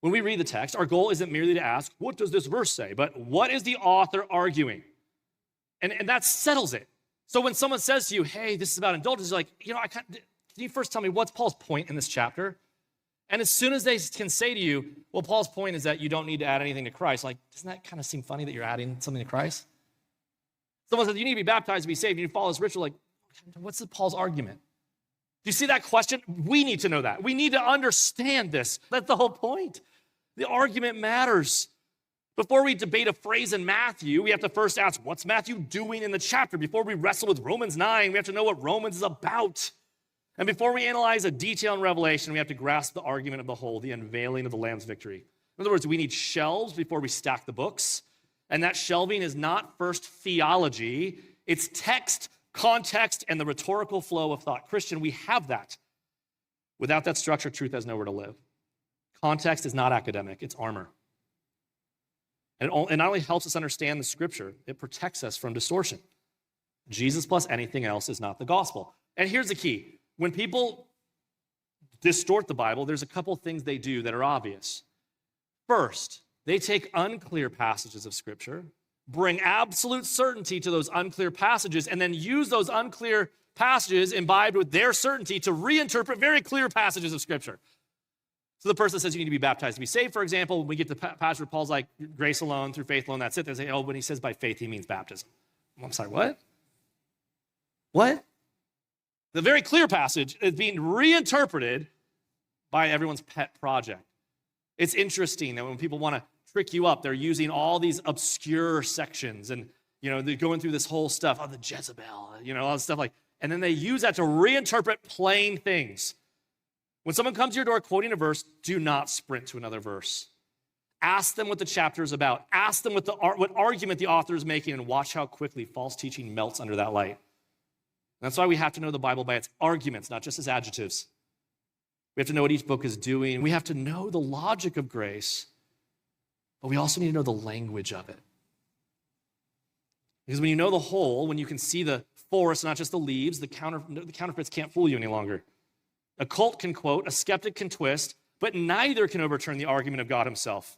When we read the text, our goal isn't merely to ask, what does this verse say? But what is the author arguing? And that settles it. So when someone says to you, hey, this is about indulgence, you're like, can you first tell me what's Paul's point in this chapter? And as soon as they can say to you, well, Paul's point is that you don't need to add anything to Christ, like, doesn't that kind of seem funny that you're adding something to Christ? Someone says, you need to be baptized to be saved, you need to follow this ritual, like, what's Paul's argument? Do you see that question? We need to know that. We need to understand this. That's the whole point. The argument matters. Before we debate a phrase in Matthew, we have to first ask, what's Matthew doing in the chapter? Before we wrestle with Romans 9, we have to know what Romans is about. And before we analyze a detail in Revelation, we have to grasp the argument of the whole, the unveiling of the Lamb's victory. In other words, we need shelves before we stack the books. And that shelving is not first theology, it's text, context, and the rhetorical flow of thought. Christian, we have that. Without that structure, truth has nowhere to live. Context is not academic, it's armor. And it not only helps us understand the scripture, it protects us from distortion. Jesus plus anything else is not the gospel. And here's the key. When people distort the Bible, there's a couple things they do that are obvious. First, they take unclear passages of scripture, bring absolute certainty to those unclear passages, and then use those unclear passages imbibed with their certainty to reinterpret very clear passages of scripture. So the person that says you need to be baptized to be saved, for example, when we get to passage where Paul's like, grace alone, through faith alone, that's it. They say, oh, when he says by faith, he means baptism. I'm sorry, what? What? The very clear passage is being reinterpreted by everyone's pet project. It's interesting that when people want to trick you up, they're using all these obscure sections and, they're going through this whole stuff, the Jezebel, all this stuff and then they use that to reinterpret plain things. When someone comes to your door quoting a verse, do not sprint to another verse. Ask them what the chapter is about. Ask them what argument the author is making, and watch how quickly false teaching melts under that light. That's why we have to know the Bible by its arguments, not just its adjectives. We have to know what each book is doing. We have to know the logic of grace, but we also need to know the language of it. Because when you know the whole, when you can see the forest, not just the leaves, the counterfeits can't fool you any longer. A cult can quote, a skeptic can twist, but neither can overturn the argument of God himself.